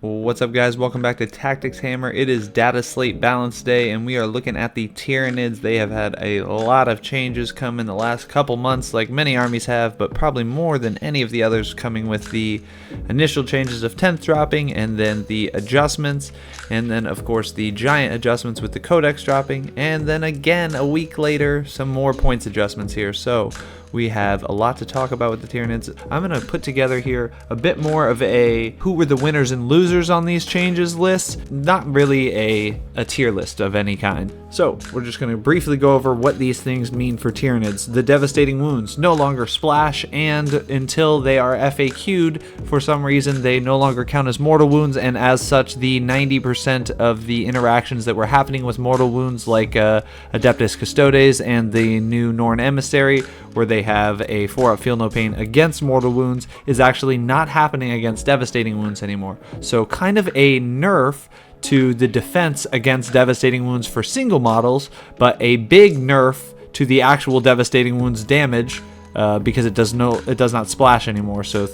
What's up, guys? Welcome back to Tactics Hammer. It is Dataslate Balance Day, and we are looking at the Tyranids. They have had a lot of changes come in the last couple months, like many armies have, but probably more than any of the others, coming with the initial changes of 10th dropping, and then the adjustments, and then of course the giant adjustments with the Codex dropping, and then again a week later some more points adjustments here. So we have a lot to talk about with the Tyranids. I'm going to put together here a bit more of a who were the winners and losers on these changes list, not really a tier list of any kind. So we're just going to briefly go over what these things mean for Tyranids. The devastating wounds no longer splash, and until they are FAQ'd, for some reason they no longer count as mortal wounds, and as such the 90% of the interactions that were happening with mortal wounds, like Adeptus Custodes and the new Norn Emissary, where they have a 4-up Feel No Pain against mortal wounds, is actually not happening against devastating wounds anymore. So kind of a nerf to the defense against devastating wounds for single models, but a big nerf to the actual devastating wounds damage, because it does not splash anymore. So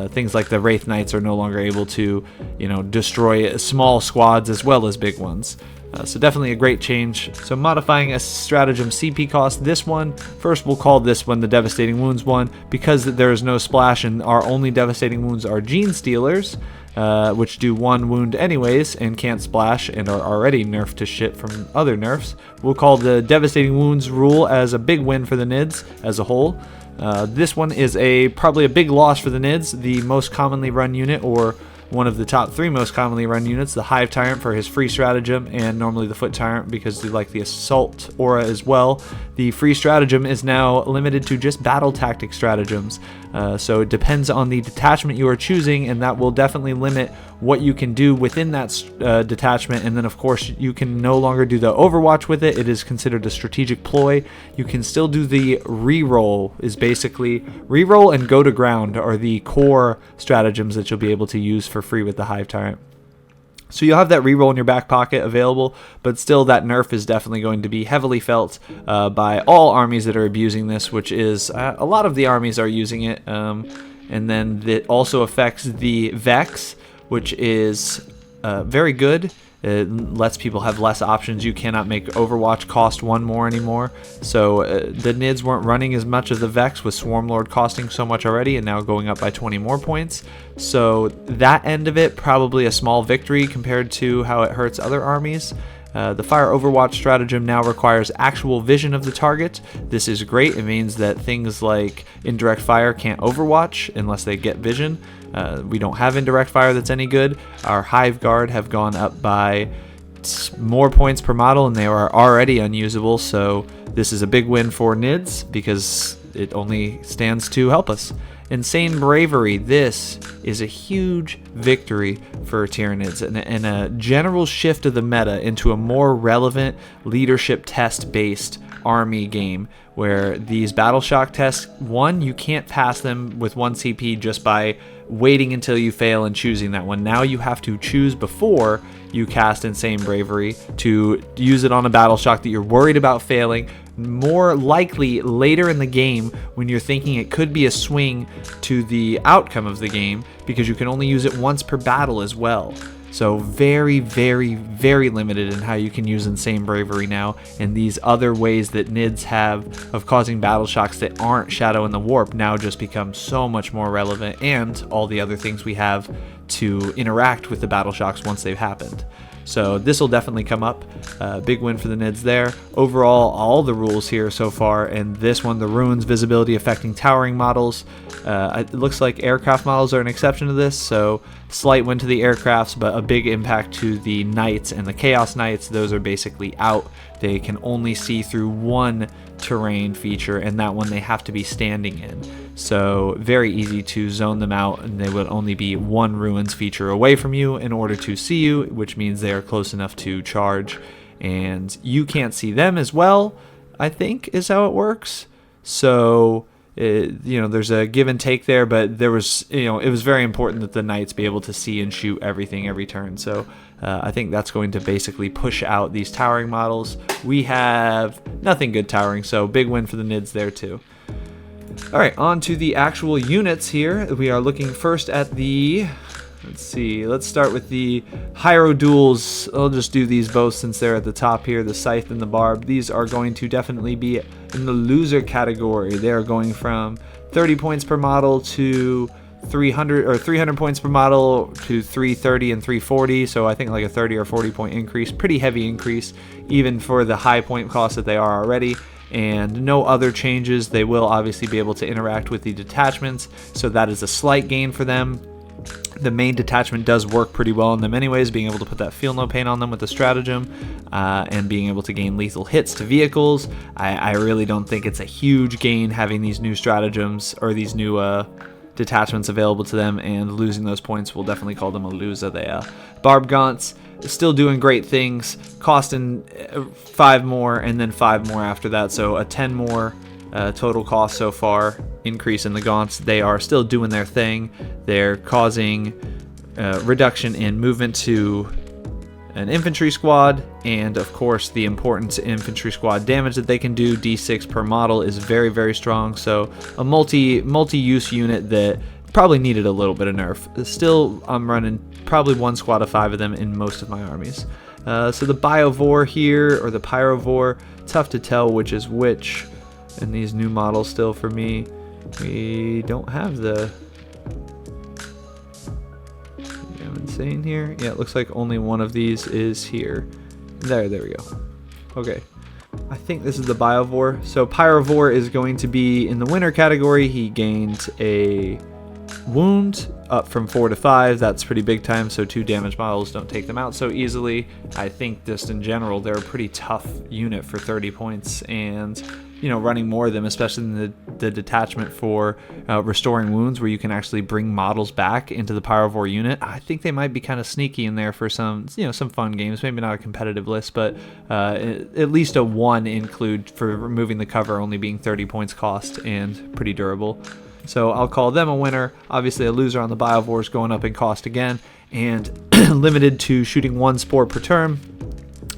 things like the Wraith Knights are no longer able to, destroy small squads as well as big ones. So definitely a great change. So modifying a stratagem CP cost, this one, first we'll call this one the Devastating Wounds one, because there is no splash and our only Devastating Wounds are Genestealers, which do 1 wound anyways and can't splash and are already nerfed to shit from other nerfs. We'll call the Devastating Wounds rule as a big win for the Nids as a whole. This one is probably a big loss for the Nids, the most commonly run unit, or one of the top 3 most commonly run units, the Hive Tyrant for his free stratagem, and normally the Foot Tyrant because they like the Assault aura as well. The free stratagem is now limited to just battle tactic stratagems, so it depends on the detachment you are choosing, and that will definitely limit what you can do within that detachment. And then of course you can no longer do the Overwatch with it. It is considered a strategic ploy. You can still do the reroll, is basically reroll and go to ground are the core stratagems that you'll be able to use for free with the Hive Tyrant. So you'll have that reroll in your back pocket available, but still that nerf is definitely going to be heavily felt by all armies that are abusing this, which is a lot of the armies are using it. And then it also affects the Vex, which is very good. It lets people have less options. You cannot make Overwatch cost 1 more anymore. So the Nids weren't running as much of the Vex, with Swarmlord costing so much already and now going up by 20 more points. So that end of it, probably a small victory compared to how it hurts other armies. The Fire Overwatch stratagem now requires actual vision of the target. This is great. It means that things like indirect fire can't Overwatch unless they get vision. We don't have indirect fire that's any good. Our Hive Guard have gone up by more points per model, and they are already unusable. So this is a big win for Nids because it only stands to help us. Insane Bravery, this is a huge victory for Tyranids and a general shift of the meta into a more relevant leadership test based army game, where these battle shock tests, one, you can't pass them with 1 CP just by waiting until you fail and choosing that one. Now you have to choose before you cast Insane Bravery to use it on a battle shock that you're worried about failing. More likely later in the game when you're thinking it could be a swing to the outcome of the game, because you can only use it once per battle as well. So very, very, very limited in how you can use Insane Bravery now, and these other ways that Nids have of causing battle shocks that aren't Shadow in the Warp now just become so much more relevant, and all the other things we have to interact with the battle shocks once they've happened. So this will definitely come up. Big win for the Nids there. Overall, all the rules here so far, and this one, the Ruins visibility affecting towering models. It looks like aircraft models are an exception to this, so slight win to the aircrafts, but a big impact to the Knights and the Chaos Knights. Those are basically out. They can only see through 1 terrain feature, and that one they have to be standing in. So very easy to zone them out, and they would only be 1 Ruins feature away from you in order to see you, which means they are close enough to charge, and you can't see them as well, I think is how it works. So there's a give and take there, but there was, it was very important that the Knights be able to see and shoot everything every turn. So I think that's going to basically push out these towering models. We have nothing good towering, so big win for the Nids there too. Alright, on to the actual units here. We are looking first at the Let's see. Let's start with the Hieroduals. I'll just do these both since they're at the top here, the Scythe and the Barb. These are going to definitely be in the loser category. They are going from 30 points per model to 300 or 300 points per model to 330 and 340. So I think like a 30 or 40 point increase. Pretty heavy increase even for the high point cost that they are already. And no other changes. They will obviously be able to interact with the detachments, so that is a slight gain for them. The main detachment does work pretty well on them anyways, being able to put that feel no pain on them with the stratagem, and being able to gain lethal hits to vehicles. I really don't think it's a huge gain having these new stratagems or these new detachments available to them, and losing those points will definitely call them a loser. They Barb Gaunts still doing great things, costing 5 more and then 5 more after that, so a 10 more total cost so far increase in the Gaunts. They are still doing their thing. They're causing reduction in movement to an infantry squad, and of course the important infantry squad damage that they can do, D6 per model, is very, very strong. So a multi-use unit that probably needed a little bit of nerf. Still, I'm running probably 1 squad of 5 of them in most of my armies. So the Biovore here, or the Pyrovore, tough to tell which is which in these new models still for me. We don't have the... I'm insane here. Yeah, it looks like only one of these is here. There we go. Okay. I think this is the Biovore. So Pyrovore is going to be in the winner category. He gained a wound up from 4 to 5. That's pretty big time, so 2 damage models don't take them out so easily. I think just in general they're a pretty tough unit for 30 points, and you know, running more of them, especially in the detachment for restoring wounds, where you can actually bring models back into the Pyrovore unit. I think they might be kind of sneaky in there for some, you know, some fun games. Maybe not a competitive list, but at least a 1 include for removing the cover, only being 30 points cost and pretty durable. So I'll call them a winner. Obviously a loser on the Biovores, going up in cost again, and limited to shooting 1 spore per turn.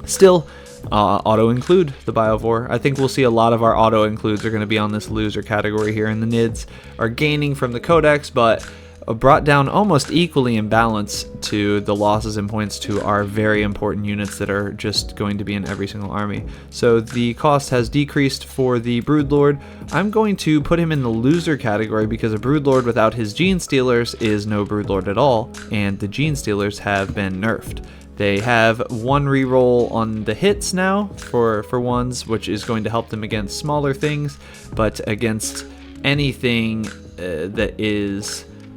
Still, auto include the Biovore. I think we'll see a lot of our auto includes are going to be on this loser category here, and the Nids are gaining from the Codex, but brought down almost equally in balance to the losses in points to our very important units that are just going to be in every single army. So the cost has decreased for the Broodlord. I'm going to put him in the loser category because a Broodlord without his Genestealers is no Broodlord at all, and the Genestealers have been nerfed. They have 1 reroll on the hits now for ones, which is going to help them against smaller things, but against anything that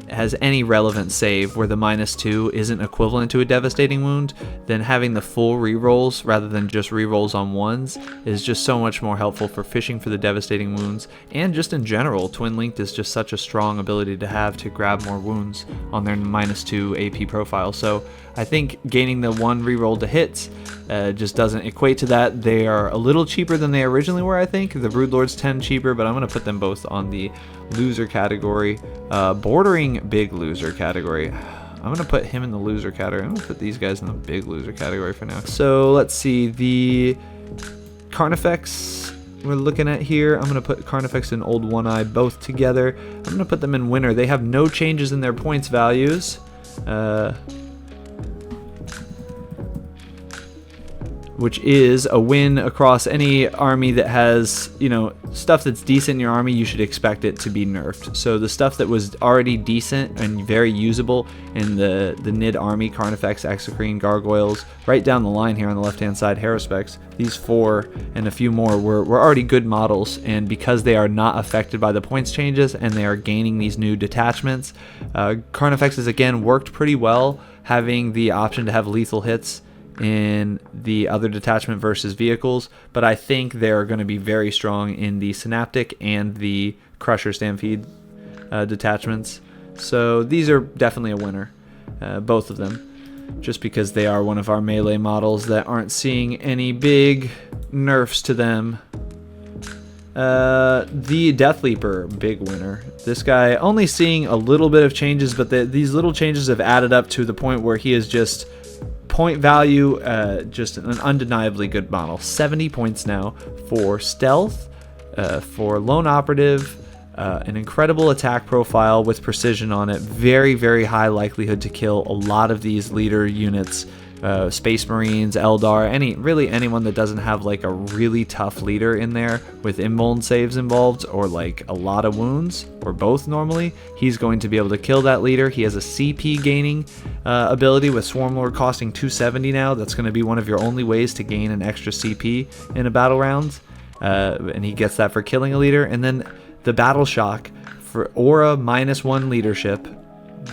has any relevant save where the -2 isn't equivalent to a devastating wound, then having the full rerolls rather than just rerolls on 1s is just so much more helpful for fishing for the devastating wounds. And just in general, Twin Linked is just such a strong ability to have to grab more wounds on their -2 AP profile. So I think gaining the 1 reroll to hits just doesn't equate to that. They are a little cheaper than they originally were, I think. The Broodlord's 10 cheaper, but I'm going to put them both on the loser category, bordering big loser category. I'm going to put him in the loser category. I'm going to put these guys in the big loser category for now. So let's see, the Carnifex we're looking at here. I'm going to put Carnifex and Old One Eye both together. I'm going to put them in winner. They have no changes in their points values. Which is a win across any army that has, you know, stuff that's decent in your army. You should expect it to be nerfed. So the stuff that was already decent and very usable in the Nid army, Carnifex, Exocrine, Gargoyles, right down the line here on the left-hand side, Haruspex, these 4 and a few more were already good models, and because they are not affected by the points changes and they are gaining these new detachments, Carnifex has again worked pretty well, having the option to have lethal hits in the other detachment versus vehicles, but I think they're going to be very strong in the Synaptic and the Crusher Stampede detachments. So these are definitely a winner, both of them, just because they are one of our melee models that aren't seeing any big nerfs to them. The Deathleaper, big winner. This guy only seeing a little bit of changes, but these little changes have added up to the point where he is just point value, just an undeniably good model. 70 points now for stealth, for lone operative, an incredible attack profile with precision on it. Very, very high likelihood to kill a lot of these leader units. Space Marines, Eldar, really anyone that doesn't have like a really tough leader in there with invuln saves involved or like a lot of wounds or both normally, he's going to be able to kill that leader. He has a CP gaining ability with Swarmlord costing 270 now. That's going to be one of your only ways to gain an extra CP in a battle round, and he gets that for killing a leader. And then the Battle Shock for Aura -1 leadership,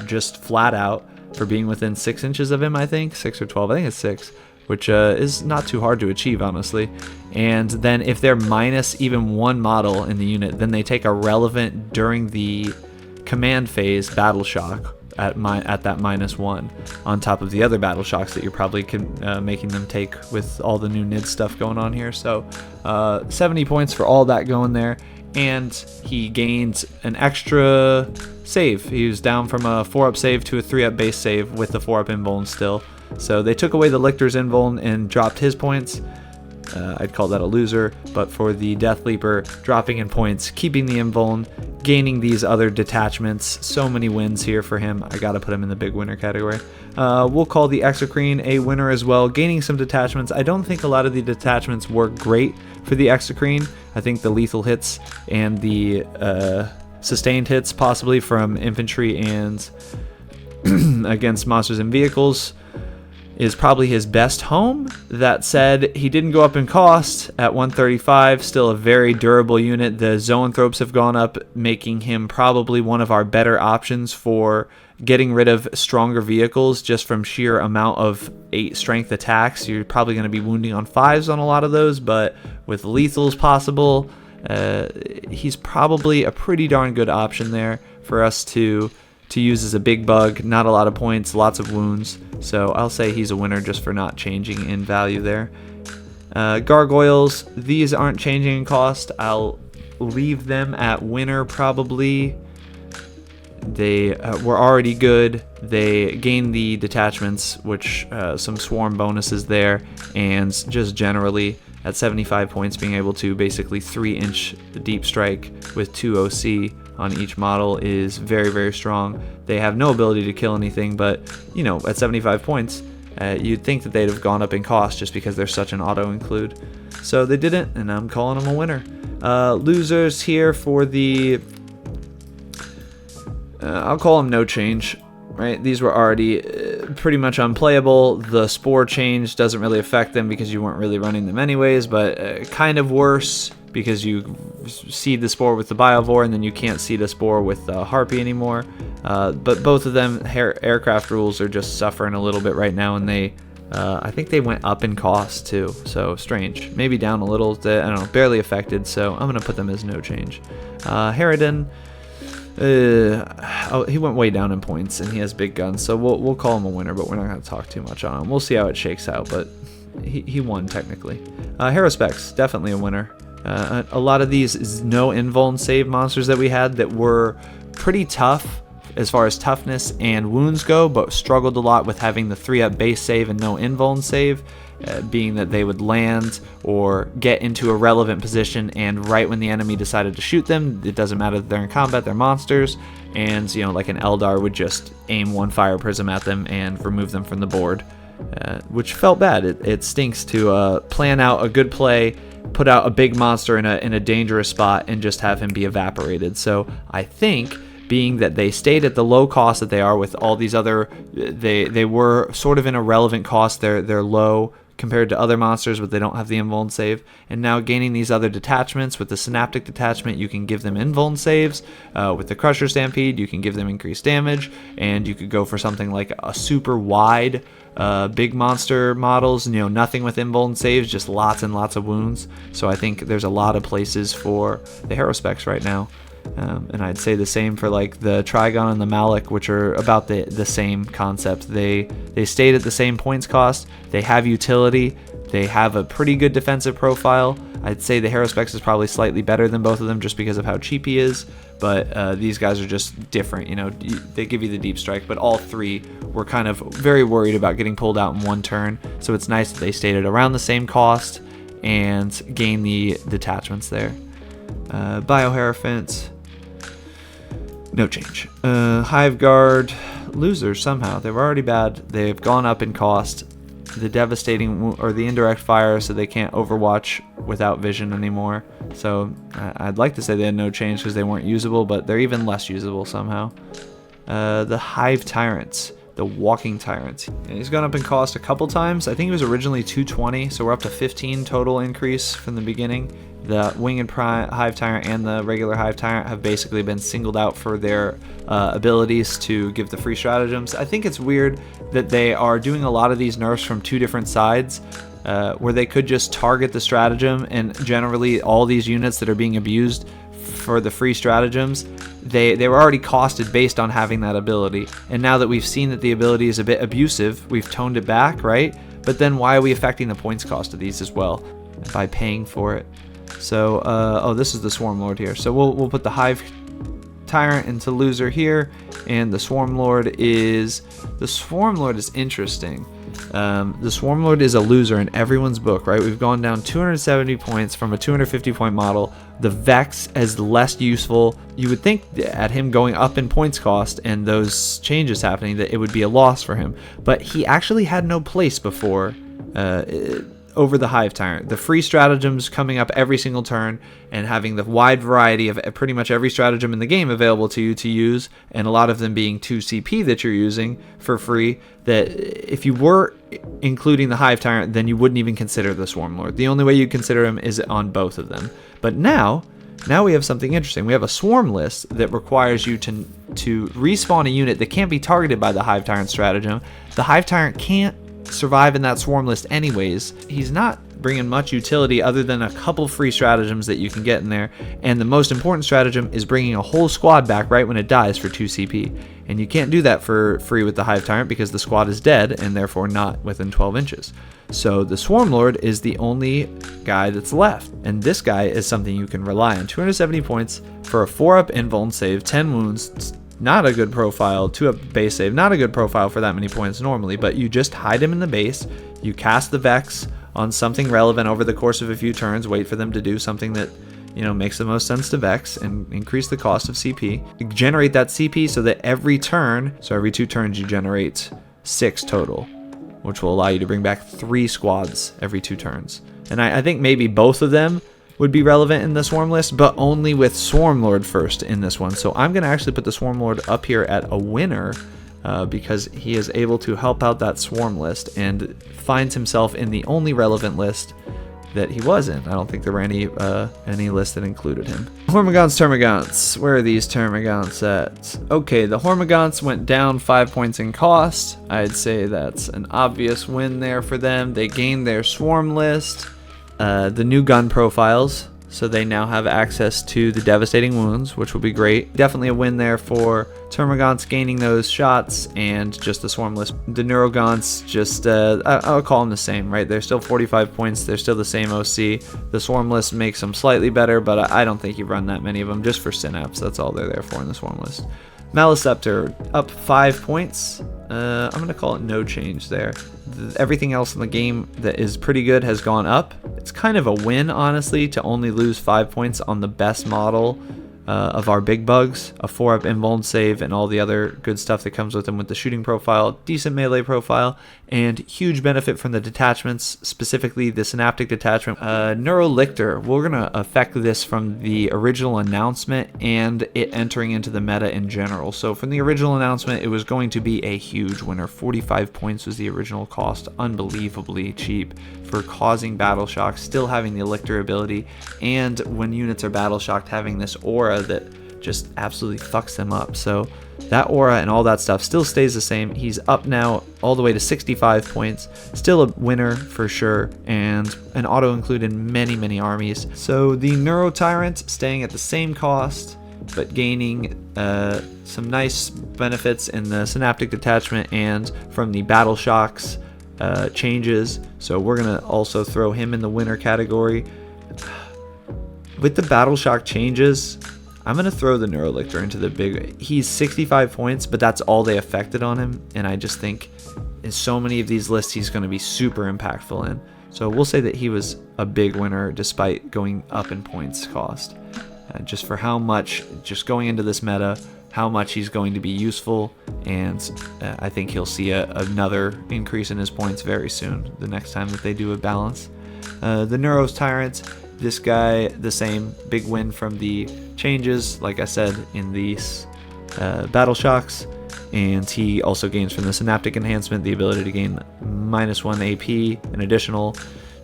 just flat out, for being within 6 inches of him, I think 6 or 12, I think it's 6, which is not too hard to achieve, honestly. And then if they're minus even 1 model in the unit, then they take a relevant during the command phase Battle Shock at that -1 on top of the other Battle Shocks that you're probably making them take with all the new NID stuff going on here. So 70 points for all that going there. And he gained an extra save. He was down from a 4-up save to a 3-up base save with the 4-up invuln still. So they took away the Lictor's invuln and dropped his points. I'd call that a loser, but for the Deathleaper, dropping in points, keeping the invuln, gaining these other detachments. So many wins here for him. I gotta put him in the big winner category. We'll call the Exocrine a winner as well, gaining some detachments. I don't think a lot of the detachments work great for the Exocrine. I think the lethal hits and the sustained hits, possibly from infantry and against monsters and vehicles, is probably his best home. That said, he didn't go up in cost at 135, still a very durable unit. The Zoanthropes have gone up, making him probably one of our better options for getting rid of stronger vehicles just from sheer amount of 8 strength attacks. You're probably going to be wounding on 5s on a lot of those, but with lethals possible, he's probably a pretty darn good option there for us to use as a big bug. Not a lot of points, lots of wounds, so I'll say he's a winner just for not changing in value there. Gargoyles, these aren't changing in cost. I'll leave them at winner probably. They were already good. They gained the detachments, which some swarm bonuses there, and just generally at 75 points being able to basically 3-inch deep strike with 2 OC on each model is very, very strong. They have no ability to kill anything, but you know, at 75 points, you'd think that they'd have gone up in cost just because they're such an auto include. So they didn't, and I'm calling them a winner. Losers here for the I'll call them no change, right? These were already pretty much unplayable. The spore change doesn't really affect them because you weren't really running them anyways, but kind of worse because you seed the spore with the Biovore and then you can't seed a spore with the Harpy anymore. But both of them, aircraft rules are just suffering a little bit right now, and they I think they went up in cost too, so strange. Maybe down a little, I don't know, barely affected, so I'm going to put them as no change. Harridan, he went way down in points, and he has big guns, so we'll call him a winner, but we're not going to talk too much on him. We'll see how it shakes out, but he won technically. Harrowspecs, definitely a winner. A lot of these no invuln save monsters that we had that were pretty tough as far as toughness and wounds go, but struggled a lot with having the 3-up base save and no invuln save, being that they would land or get into a relevant position, and right when the enemy decided to shoot them, it doesn't matter that they're in combat, they're monsters, and you know, like an Eldar would just aim one fire prism at them and remove them from the board, which felt bad. It stinks to plan out a good play, put out a big monster in a dangerous spot, and just have him be evaporated. So I think, being that they stayed at the low cost that they are with all these other, they were sort of in a relevant cost. They're low compared to other monsters, but they don't have the invuln save. And now gaining these other detachments, with the Synaptic detachment, you can give them invuln saves. With the Crusher Stampede, you can give them increased damage, and you could go for something like a super wide big monster models, you know, nothing with invuln saves, just lots and lots of wounds. So I think there's a lot of places for the Harrowspecs right now. And I'd say the same for like the Trygon and the Malik, which are about the same concept. They stayed at the same points cost. They have utility. They have a pretty good defensive profile. I'd say the Harrowspecs is probably slightly better than both of them just because of how cheap he is. But these guys are just different. You know, they give you the deep strike, but all three were kind of very worried about getting pulled out in one turn. So it's nice that they stayed at around the same cost and gained the detachments there. Biohierophant. No change. Hive Guard, losers somehow. They were already bad. They've gone up in cost. The devastating or the indirect fire, so they can't Overwatch without vision anymore. So I'd like to say they had no change because they weren't usable, but they're even less usable somehow. The Hive Tyrants, the Walking Tyrants. He's gone up in cost a couple times. I think he was originally 220, so we're up to 15 total increase from the beginning. The Winged Hive Tyrant and the regular Hive Tyrant have basically been singled out for their abilities to give the free stratagems. I think it's weird that they are doing a lot of these nerfs from two different sides, where they could just target the stratagem, and generally all these units that are being abused for the free stratagems, they were already costed based on having that ability. And now that we've seen that the ability is a bit abusive, we've toned it back, right? But then why are we affecting the points cost of these as well by paying for it? So, oh, this is the Swarmlord here. So we'll put the Hive Tyrant into loser here, and the Swarmlord is interesting. The Swarmlord is a loser in everyone's book, right? We've gone down 270 points from a 250 point model. The Vex is less useful. You would think at him going up in points cost and those changes happening that it would be a loss for him, but he actually had no place before over the Hive Tyrant. The free stratagems coming up every single turn and having the wide variety of pretty much every stratagem in the game available to you to use, and a lot of them being 2 CP that you're using for free, that if you were including the Hive Tyrant, then you wouldn't even consider the Swarmlord. The only way you consider him is on both of them. But now we have something interesting. We have a swarm list that requires you to respawn a unit that can't be targeted by the Hive Tyrant stratagem. The Hive Tyrant can't survive in that swarm list anyways. He's not bringing much utility other than a couple free stratagems that you can get in there, and the most important stratagem is bringing a whole squad back right when it dies for 2 CP, and you can't do that for free with the Hive Tyrant because the squad is dead and therefore not within 12 inches. So the Swarmlord is the only guy that's left, and this guy is something you can rely on. 270 points for a 4-up invuln save, 10 wounds. Not a good profile. 2-up base save, not a good profile for that many points normally, but you just hide him in the base, you cast the Vex on something relevant over the course of a few turns, wait for them to do something that, you know, makes the most sense to Vex and increase the cost of CP. Generate that CP so that every turn, so every 2 turns you generate 6 total, which will allow you to bring back 3 squads every 2 turns. And I think maybe both of them would be relevant in the swarm list, but only with Swarmlord first in this one. So I'm going to actually put the Swarmlord up here at a winner because he is able to help out that swarm list and finds himself in the only relevant list that he was in. I don't think there were any lists that included him. Hormagaunts, Termagaunts. Where are these Termagaunts at? Okay, the Hormagaunts went down 5 points in cost. I'd say that's an obvious win there for them. They gained their swarm list. The new gun profiles, so they now have access to the devastating wounds, which will be great. Definitely a win there for Termagaunts gaining those shots, and just the swarm list. The Neurogaunts, just I'll call them the same, right? They're still 45 points. They're still the same OC. The swarm list makes them slightly better, but I don't think you run that many of them just for synapse. That's all they're there for in the swarm list. Maleceptor up 5 points. I'm gonna call it no change there. Everything else in the game that is pretty good has gone up. It's kind of a win, honestly, to only lose 5 points on the best model of our big bugs, a 4-up invuln save, and all the other good stuff that comes with them with the shooting profile, decent melee profile, and huge benefit from the detachments, specifically the synaptic detachment. Neurolictor, we're going to affect this from the original announcement and it entering into the meta in general. So from the original announcement, it was going to be a huge winner. 45 points was the original cost, unbelievably cheap for causing battle shock, still having the Lictor ability, and when units are battle shocked, having this aura that just absolutely fucks them up. So that aura and all that stuff still stays the same. He's up now all the way to 65 points, still a winner for sure, and an auto include in many armies. So the Neuro Tyrant staying at the same cost, but gaining some nice benefits in the synaptic detachment and from the battle shocks changes. So we're gonna also throw him in the winner category. With the battle shock changes, I'm gonna throw the Neurolictor into the big. He's 65 points, but that's all they affected on him, and I just think in so many of these lists he's gonna be super impactful in. So we'll say that he was a big winner despite going up in points cost. Just for how much, just going into this meta, how much he's going to be useful, and I think he'll see another increase in his points very soon, the next time that they do a balance. The Neuros Tyrant, this guy, the same, big win from the changes, like I said, in these battle shocks, and he also gains from the Synaptic Enhancement the ability to gain -1 AP, an additional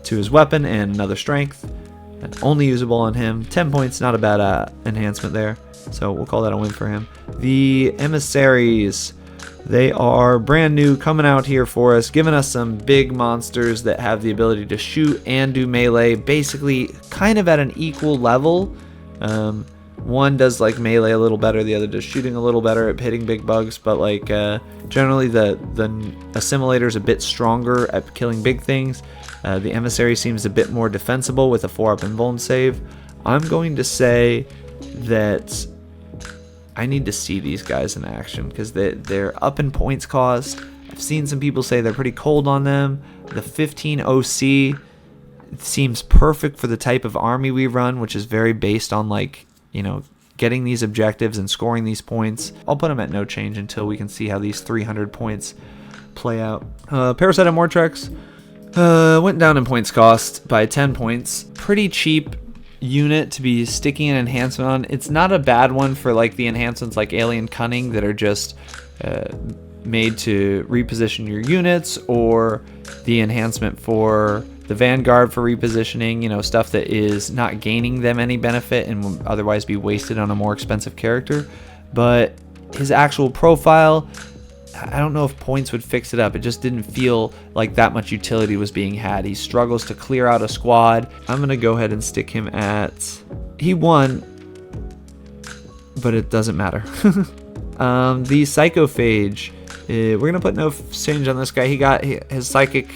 to his weapon, and another strength. Only usable on him. 10 points, not a bad enhancement there, so we'll call that a win for him. The Emissaries, they are brand new, coming out here for us, giving us some big monsters that have the ability to shoot and do melee, basically kind of at an equal level. One does like melee a little better, the other does shooting a little better at hitting big bugs, but like generally the Assimilator is a bit stronger at killing big things. The Emissary seems a bit more defensible with a 4-up and vuln save. I'm going to say that I need to see these guys in action because they're up in points cost. I've seen some people say they're pretty cold on them. The 15 OC seems perfect for the type of army we run, which is very based on, like, you know, getting these objectives and scoring these points. I'll put them at no change until we can see how these 300 points play out. Parasite and Mortrex went down in points cost by 10 points. Pretty cheap unit to be sticking an enhancement on. It's not a bad one for like the enhancements like Alien Cunning that are just made to reposition your units, or the enhancement for the Vanguard for repositioning, you know, stuff that is not gaining them any benefit and will otherwise be wasted on a more expensive character. But his actual profile, I don't know if points would fix it up. It just didn't feel like that much utility was being had. He struggles to clear out a squad. I'm going to go ahead and stick him at... He won, but it doesn't matter. The Psychophage, we're going to put no change on this guy. He got his Psychic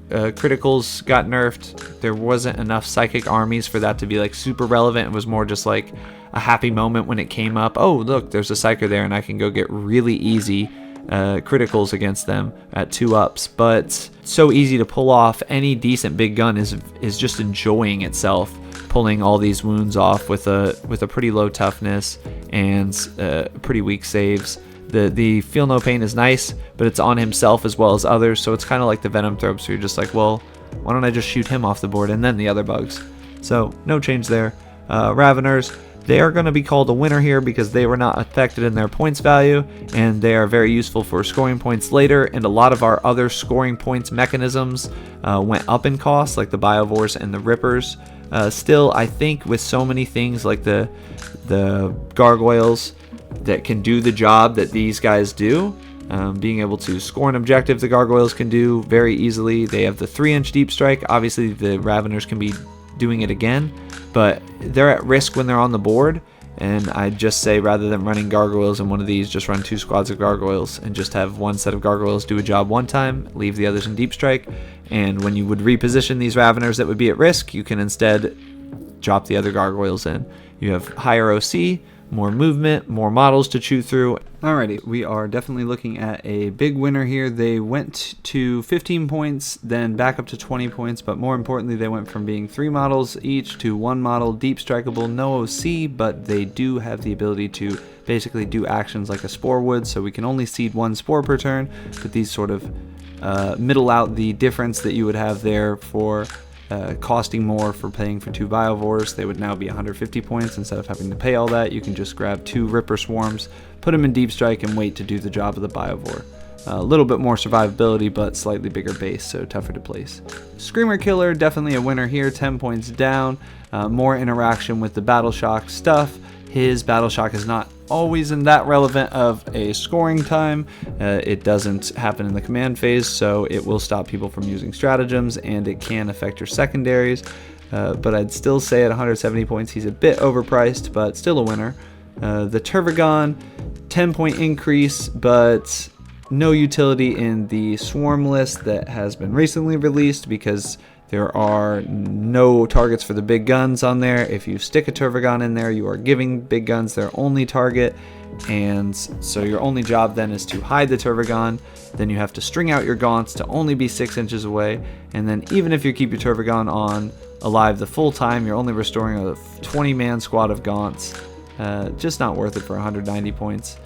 criticals got nerfed. There wasn't enough Psychic armies for that to be like super relevant. It was more just like a happy moment when it came up. Oh, look, there's a Psyker there and I can go get really easy criticals against them at 2-ups, but so easy to pull off. Any decent big gun is just enjoying itself, pulling all these wounds off with a pretty low toughness and pretty weak saves. The feel no pain is nice, but it's on himself as well as others, so it's kind of like the Venomthropes where you're just like, well, why don't I just shoot him off the board and then the other bugs? So no change there. Raveners, they are going to be called a winner here because they were not affected in their points value, and they are very useful for scoring points later, and a lot of our other scoring points mechanisms went up in cost, like the Biovores and the Rippers. Still, I think with so many things like the Gargoyles that can do the job that these guys do, being able to score an objective the Gargoyles can do very easily. They have the 3-inch deep strike. Obviously, the Raveners can be doing it again, but they're at risk when they're on the board, and I'd just say rather than running Gargoyles in one of these, just run 2 squads of Gargoyles and just have one set of Gargoyles do a job one time, leave the others in deep strike, and when you would reposition these Raveners that would be at risk, you can instead drop the other Gargoyles in. You have higher OC, more movement, more models to chew through. Alrighty, we are definitely looking at a big winner here. They went to 15 points, then back up to 20 points, but more importantly, they went from being 3 models each to 1 model, deep strikeable, no OC, but they do have the ability to basically do actions like a Spore would, so we can only seed 1 Spore per turn, but these sort of middle out the difference that you would have there for costing more for paying for 2 Biovores. They would now be 150 points instead of having to pay all that. You can just grab 2 Ripper Swarms, put them in deep strike, and wait to do the job of the Biovore. A little bit more survivability, but slightly bigger base, so tougher to place. Screamer Killer, definitely a winner here, 10 points down. More interaction with the Battle Shock stuff. His Battle Shock is not always in that relevant of a scoring time. It doesn't happen in the command phase, so it will stop people from using stratagems, and it can affect your secondaries. But I'd still say at 170 points he's a bit overpriced, but still a winner. The Tervigon, 10-point increase, but no utility in the Swarm list that has been recently released because there are no targets for the big guns on there. If you stick a Tervigon in there, you are giving big guns their only target, and so your only job then is to hide the Tervigon. Then you have to string out your Gaunts to only be 6 inches away, and then even if you keep your Tervigon on alive the full time, you're only restoring a 20-man squad of Gaunts. Just not worth it for 190 points,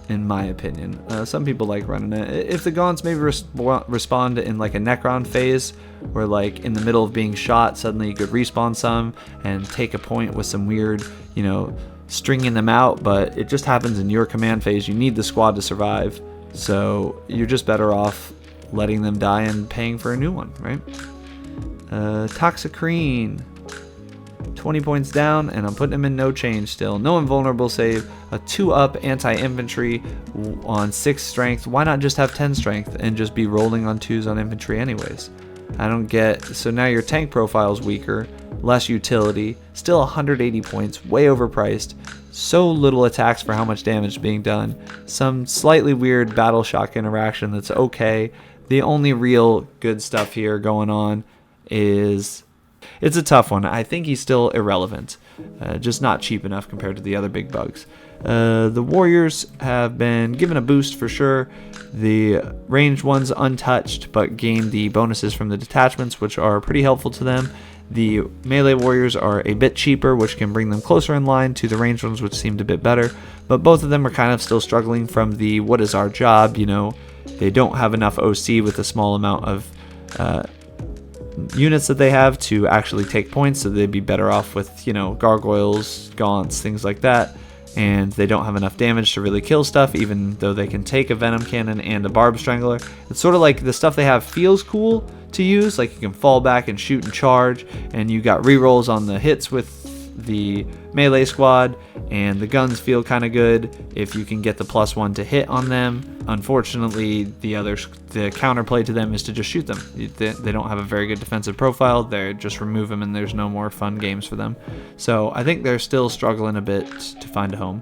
in my opinion. Some people like running it. If the Gaunts maybe respond in like a Necron phase, where like in the middle of being shot, suddenly you could respawn some and take a point with some weird, you know, stringing them out, but it just happens in your command phase. You need the squad to survive, so you're just better off letting them die and paying for a new one, right? Toxicrene, 20 points down, and I'm putting him in no change still. No invulnerable save, a 2-up anti-infantry on 6 strength. Why not just have 10 strength and just be rolling on 2s on infantry anyways? I don't get. So now your tank profile is weaker, less utility, still 180 points, way overpriced. So little attacks for how much damage is being done. Some slightly weird battle shock interaction that's okay. The only real good stuff here going on is, it's a tough one. I think he's still irrelevant, just not cheap enough compared to the other big bugs. The warriors have been given a boost for sure. The ranged ones untouched, but gain the bonuses from the detachments, which are pretty helpful to them. The melee warriors are a bit cheaper, which can bring them closer in line to the ranged ones, which seemed a bit better. But both of them are kind of still struggling from the what is our job, you know. They don't have enough OC with a small amount of units that they have to actually take points, so they'd be better off with, you know, gargoyles, gaunts, things like that. And they don't have enough damage to really kill stuff, even though they can take a venom cannon and a barb strangler. It's sort of like the stuff they have feels cool to use, like you can fall back and shoot and charge, and you got rerolls on the hits with the melee squad, and the guns feel kind of good if you can get the +1 to hit on them. Unfortunately, the counterplay to them is to just shoot them. They don't have a very good defensive profile. They just remove them and there's no more fun games for them. So I think they're still struggling a bit to find a home.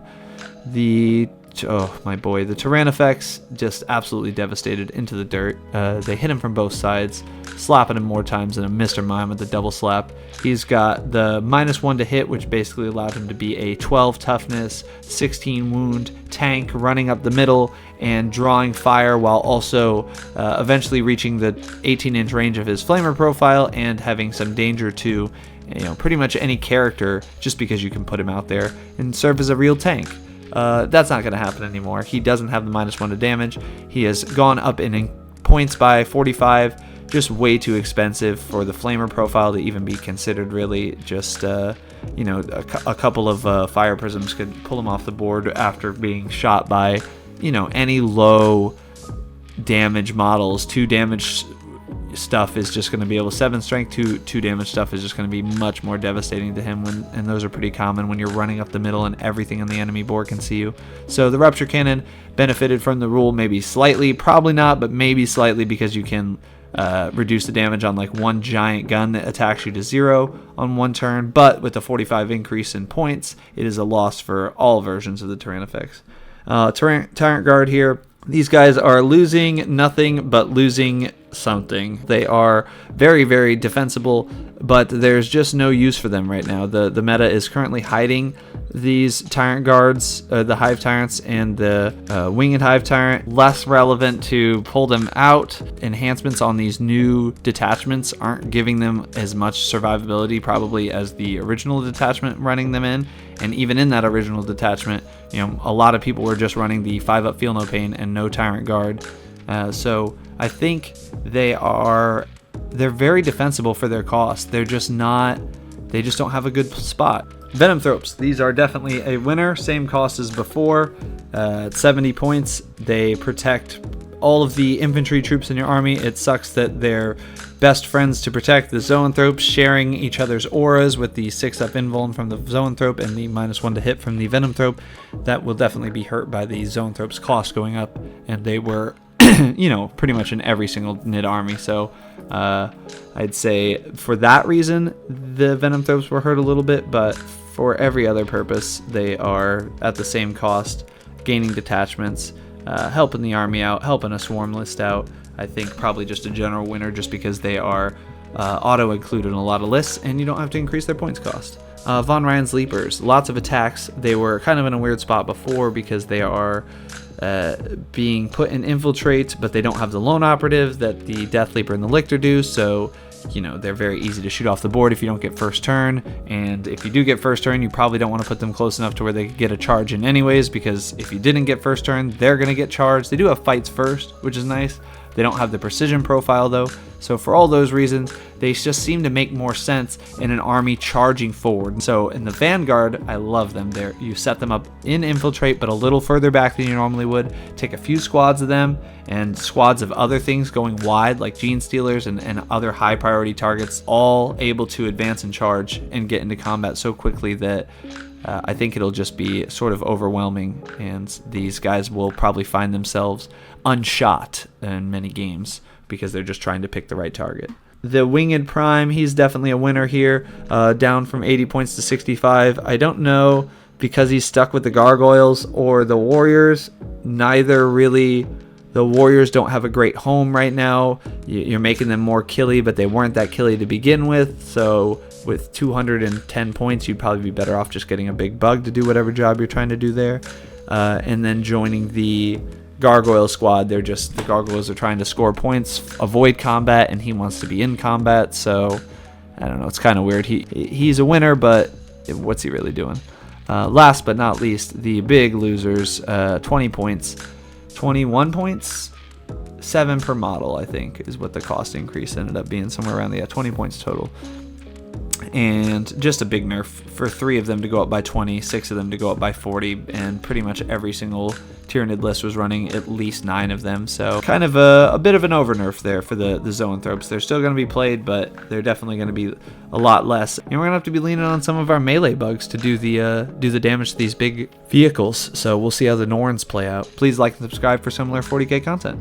Oh my boy, the Tyrannofex just absolutely devastated into the dirt. They hit him from both sides, slapping him more times than a Mr. Mime with the double slap. He's got the -1 to hit, which basically allowed him to be a 12 toughness, 16 wound tank running up the middle and drawing fire, while also eventually reaching the 18-inch range of his flamer profile and having some danger to, you know, pretty much any character, just because you can put him out there and serve as a real tank. That's not going to happen anymore. He doesn't have the -1 to damage. He has gone up in points by 45. Just way too expensive for the flamer profile to even be considered, really. Just, you know, a couple of fire prisms could pull him off the board after being shot by, you know, any low damage models. 2 damage stuff is just going to be able 7 strength. 2 damage stuff is just going to be much more devastating to him, and those are pretty common when you're running up the middle and everything on the enemy board can see you. So the rupture cannon benefited from the rule, maybe slightly, probably not, but maybe slightly, because you can reduce the damage on like one giant gun that attacks you to 0 on 1 turn. But with the 45 increase in points, it is a loss for all versions of the Tyrannofex. Tyrant Guard here. These guys are losing nothing but losing something. They are very, very defensible, but there's just no use for them right now. The meta is currently hiding these Tyrant Guards, the Hive Tyrants and the Winged Hive Tyrant. Less relevant to pull them out. Enhancements on these new detachments aren't giving them as much survivability probably as the original detachment running them in. And even in that original detachment, you know, a lot of people were just running the 5-up Feel No Pain and no Tyrant Guard. So I think they're very defensible for their cost. They just don't have a good spot. Venomthropes, these are definitely a winner. Same cost as before. At 70 points, they protect all of the infantry troops in your army. It sucks that they're best friends to protect, the Zoanthropes, sharing each other's auras with the 6-up invuln from the Zoanthrope and the -1 to hit from the Venomthrope. That will definitely be hurt by the Zoanthrope's cost going up, and they were you know, pretty much in every single Nid army. So I'd say for that reason the Venomthropes were hurt a little bit, but for every other purpose they are at the same cost, gaining detachments, helping the army out, helping a swarm list out. I think probably just a general winner, just because they are auto included in a lot of lists and you don't have to increase their points cost. Von Ryan's Leapers, lots of attacks. They were kind of in a weird spot before because they are being put in Infiltrate, but they don't have the lone operative that the Deathleaper and the Lictor do, so you know, they're very easy to shoot off the board if you don't get first turn, and if you do get first turn, you probably don't want to put them close enough to where they could get a charge in anyways, because if you didn't get first turn, they're going to get charged. They do have fights first, which is nice. They don't have the precision profile though, so for all those reasons, they just seem to make more sense in an army charging forward. So in the Vanguard, I love them. There, you set them up in Infiltrate, but a little further back than you normally would. Take a few squads of them and squads of other things going wide, like Genestealers and other high priority targets, all able to advance and charge and get into combat so quickly that I think it'll just be sort of overwhelming, and these guys will probably find themselves unshot in many games because they're just trying to pick the right target. The Winged Prime, he's definitely a winner here, down from 80 points to 65. I don't know, because he's stuck with the Gargoyles or the Warriors. Neither really. The Warriors don't have a great home right now. You're making them more killy, but they weren't that killy to begin with, so with 210 points, you'd probably be better off just getting a big bug to do whatever job you're trying to do there. And then joining the Gargoyle squad, the Gargoyles are trying to score points, avoid combat, and he wants to be in combat, so I don't know, it's kind of weird. He's a winner, but what's he really doing? Last but not least, the big losers, 20 points, 21 points, 7 per model, I think, is what the cost increase ended up being, somewhere around 20 points total. And just a big nerf for 3 of them to go up by 20, 6 of them to go up by 40, and pretty much every single Tyranid list was running at least 9 of them, so kind of a bit of an over nerf there for the Zoanthropes. They're still going to be played, but they're definitely going to be a lot less, and we're going to have to be leaning on some of our melee bugs to do the damage to these big vehicles, so we'll see how the Norns play out. Please like and subscribe for similar 40k content.